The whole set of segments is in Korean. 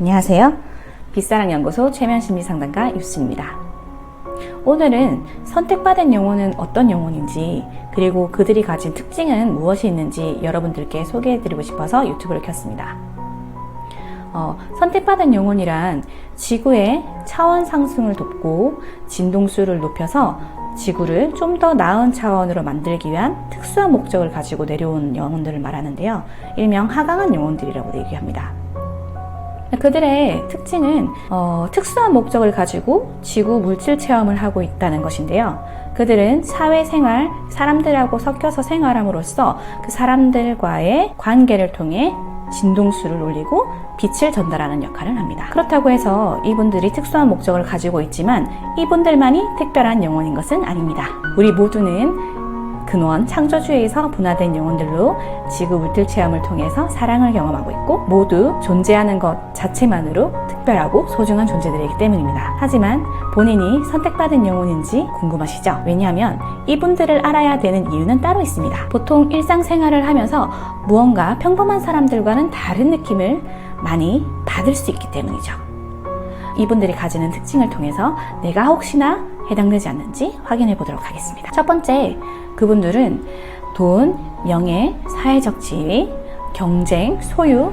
안녕하세요. 빛사랑연구소 최면심리상담가 유수입니다. 오늘은 선택받은 영혼은 어떤 영혼인지, 그리고 그들이 가진 특징은 무엇이 있는지 여러분들께 소개해드리고 싶어서 유튜브를 켰습니다. 선택받은 영혼이란 지구의 차원 상승을 돕고 진동수를 높여서 지구를 좀 더 나은 차원으로 만들기 위한 특수한 목적을 가지고 내려온 영혼들을 말하는데요. 일명 하강한 영혼들이라고 얘기합니다. 그들의 특징은 특수한 목적을 가지고 지구 물질 체험을 하고 있다는 것인데요. 그들은 사회생활, 사람들하고 섞여서 생활함으로써 그 사람들과의 관계를 통해 진동수를 올리고 빛을 전달하는 역할을 합니다. 그렇다고 해서 이분들이 특수한 목적을 가지고 있지만 이분들만이 특별한 영혼인 것은 아닙니다. 우리 모두는 근원 창조주의에서 분화된 영혼들로 지구 물질 체험을 통해서 사랑을 경험하고 있고, 모두 존재하는 것 자체만으로 특별하고 소중한 존재들이기 때문입니다. 하지만 본인이 선택받은 영혼인지 궁금하시죠? 왜냐하면 이분들을 알아야 되는 이유는 따로 있습니다. 보통 일상생활을 하면서 무언가 평범한 사람들과는 다른 느낌을 많이 받을 수 있기 때문이죠. 이분들이 가지는 특징을 통해서 내가 혹시나 해당되지 않는지 확인해 보도록 하겠습니다. 첫 번째, 그분들은 돈, 명예, 사회적 지위, 경쟁, 소유,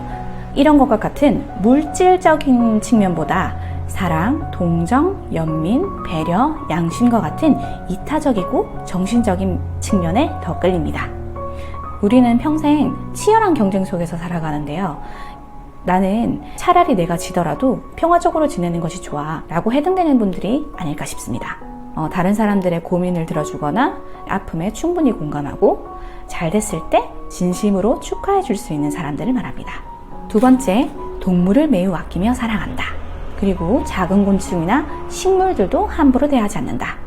이런 것과 같은 물질적인 측면보다 사랑, 동정, 연민, 배려, 양심과 같은 이타적이고 정신적인 측면에 더 끌립니다. 우리는 평생 치열한 경쟁 속에서 살아가는데요. 나는 차라리 내가 지더라도 평화적으로 지내는 것이 좋아 라고 해당되는 분들이 아닐까 싶습니다. 다른 사람들의 고민을 들어주거나 아픔에 충분히 공감하고 잘 됐을 때 진심으로 축하해 줄 수 있는 사람들을 말합니다. 두 번째, 동물을 매우 아끼며 사랑한다. 그리고 작은 곤충이나 식물들도 함부로 대하지 않는다.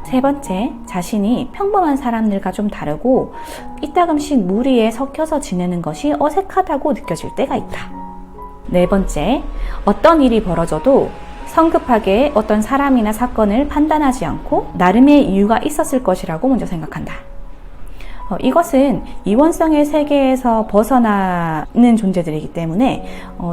세 번째, 자신이 평범한 사람들과 좀 다르고 이따금씩 무리에 섞여서 지내는 것이 어색하다고 느껴질 때가 있다. 네 번째, 어떤 일이 벌어져도 성급하게 어떤 사람이나 사건을 판단하지 않고 나름의 이유가 있었을 것이라고 먼저 생각한다. 이것은 이원성의 세계에서 벗어나는 존재들이기 때문에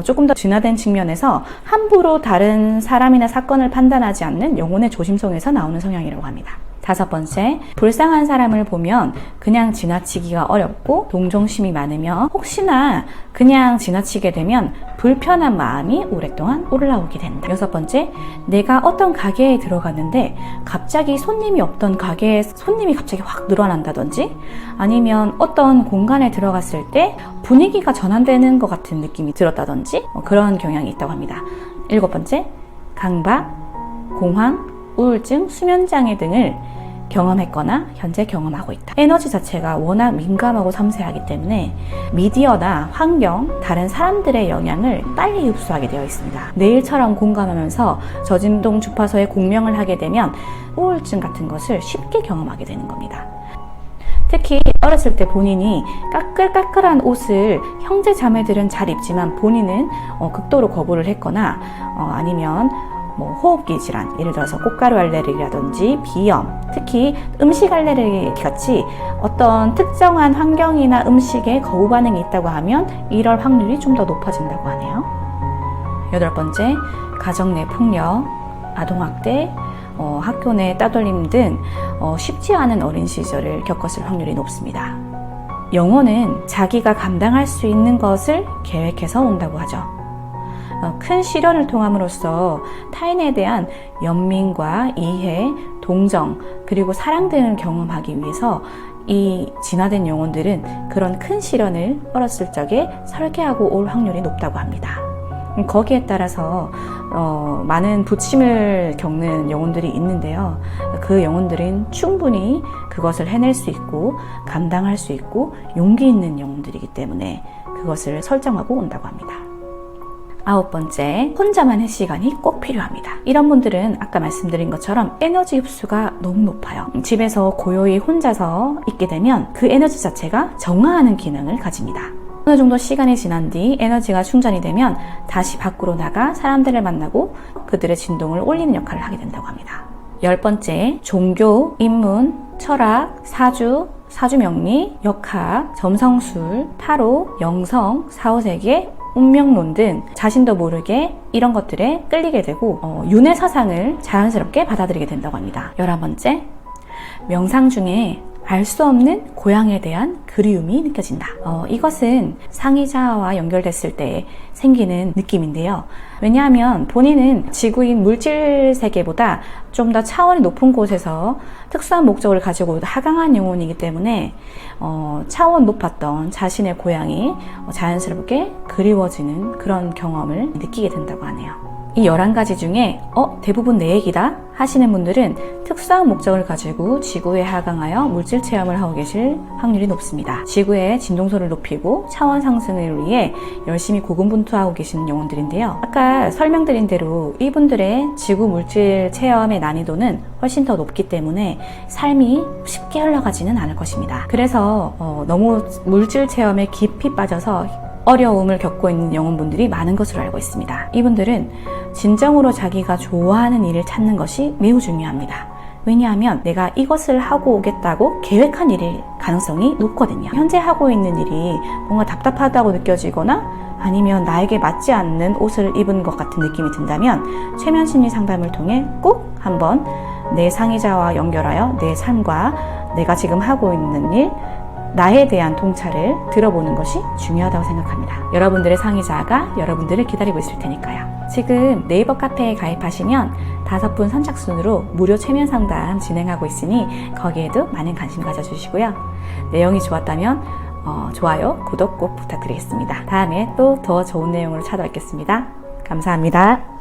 조금 더 진화된 측면에서 함부로 다른 사람이나 사건을 판단하지 않는 영혼의 조심성에서 나오는 성향이라고 합니다. 다섯 번째, 불쌍한 사람을 보면 그냥 지나치기가 어렵고 동정심이 많으며 혹시나 그냥 지나치게 되면 불편한 마음이 오랫동안 올라오게 된다. 여섯 번째, 내가 어떤 가게에 들어갔는데 갑자기 손님이 없던 가게에 손님이 갑자기 확 늘어난다든지, 아니면 어떤 공간에 들어갔을 때 분위기가 전환되는 것 같은 느낌이 들었다든지 그런 경향이 있다고 합니다. 일곱 번째, 강박, 공황, 우울증, 수면장애 등을 경험했거나 현재 경험하고 있다. 에너지 자체가 워낙 민감하고 섬세하기 때문에 미디어나 환경, 다른 사람들의 영향을 빨리 흡수하게 되어 있습니다. 내일처럼 공감하면서 저진동 주파수에 공명을 하게 되면 우울증 같은 것을 쉽게 경험하게 되는 겁니다. 특히 어렸을 때 본인이 까끌까끌한 옷을 형제 자매들은 잘 입지만 본인은 극도로 거부를 했거나 아니면 호흡기 질환, 예를 들어서 꽃가루 알레르기라든지 비염, 특히 음식 알레르기 같이 어떤 특정한 환경이나 음식에 거부 반응이 있다고 하면 이럴 확률이 좀 더 높아진다고 하네요. 여덟 번째, 가정 내 폭력, 아동학대, 학교 내 따돌림 등 쉽지 않은 어린 시절을 겪었을 확률이 높습니다. 영혼은 자기가 감당할 수 있는 것을 계획해서 온다고 하죠. 큰 시련을 통함으로써 타인에 대한 연민과 이해, 동정, 그리고 사랑 등을 경험하기 위해서 이 진화된 영혼들은 그런 큰 시련을 어렸을 적에 설계하고 올 확률이 높다고 합니다. 거기에 따라서 많은 부침을 겪는 영혼들이 있는데요. 그 영혼들은 충분히 그것을 해낼 수 있고 감당할 수 있고 용기 있는 영혼들이기 때문에 그것을 설정하고 온다고 합니다. 아홉 번째, 혼자만의 시간이 꼭 필요합니다. 이런 분들은 아까 말씀드린 것처럼 에너지 흡수가 너무 높아요. 집에서 고요히 혼자서 있게 되면 그 에너지 자체가 정화하는 기능을 가집니다. 어느 정도 시간이 지난 뒤 에너지가 충전이 되면 다시 밖으로 나가 사람들을 만나고 그들의 진동을 올리는 역할을 하게 된다고 합니다. 열 번째, 종교, 인문, 철학, 사주 명리, 역학, 점성술, 타로, 영성, 사후세계, 운명론 등 자신도 모르게 이런 것들에 끌리게 되고 윤회 사상을 자연스럽게 받아들이게 된다고 합니다. 11번째, 명상 중에 알 수 없는 고향에 대한 그리움이 느껴진다. 이것은 상의자와 연결됐을 때 생기는 느낌인데요. 왜냐하면 본인은 지구인 물질 세계보다 좀 더 차원이 높은 곳에서 특수한 목적을 가지고 하강한 영혼이기 때문에 차원 높았던 자신의 고향이 자연스럽게 그리워지는 그런 경험을 느끼게 된다고 하네요. 이 11가지 중에 대부분 내 얘기다 하시는 분들은 특수한 목적을 가지고 지구에 하강하여 물질 체험을 하고 계실 확률이 높습니다. 지구의 진동소를 높이고 차원 상승을 위해 열심히 고군분투하고 계시는 영혼들인데요. 아까 설명드린 대로 이분들의 지구 물질 체험의 난이도는 훨씬 더 높기 때문에 삶이 쉽게 흘러가지는 않을 것입니다. 그래서 너무 물질 체험에 깊이 빠져서 어려움을 겪고 있는 영혼분들이 많은 것으로 알고 있습니다. 이분들은 진정으로 자기가 좋아하는 일을 찾는 것이 매우 중요합니다. 왜냐하면 내가 이것을 하고 오겠다고 계획한 일일 가능성이 높거든요. 현재 하고 있는 일이 뭔가 답답하다고 느껴지거나 아니면 나에게 맞지 않는 옷을 입은 것 같은 느낌이 든다면 최면심리 상담을 통해 꼭 한번 내 상의자와 연결하여 내 삶과 내가 지금 하고 있는 일, 나에 대한 통찰을 들어보는 것이 중요하다고 생각합니다. 여러분들의 상의자가 여러분들을 기다리고 있을 테니까요. 지금 네이버 카페에 가입하시면 5분 선착순으로 무료 최면 상담 진행하고 있으니 거기에도 많은 관심 가져주시고요. 내용이 좋았다면 좋아요, 구독 꼭 부탁드리겠습니다. 다음에 또 더 좋은 내용으로 찾아뵙겠습니다. 감사합니다.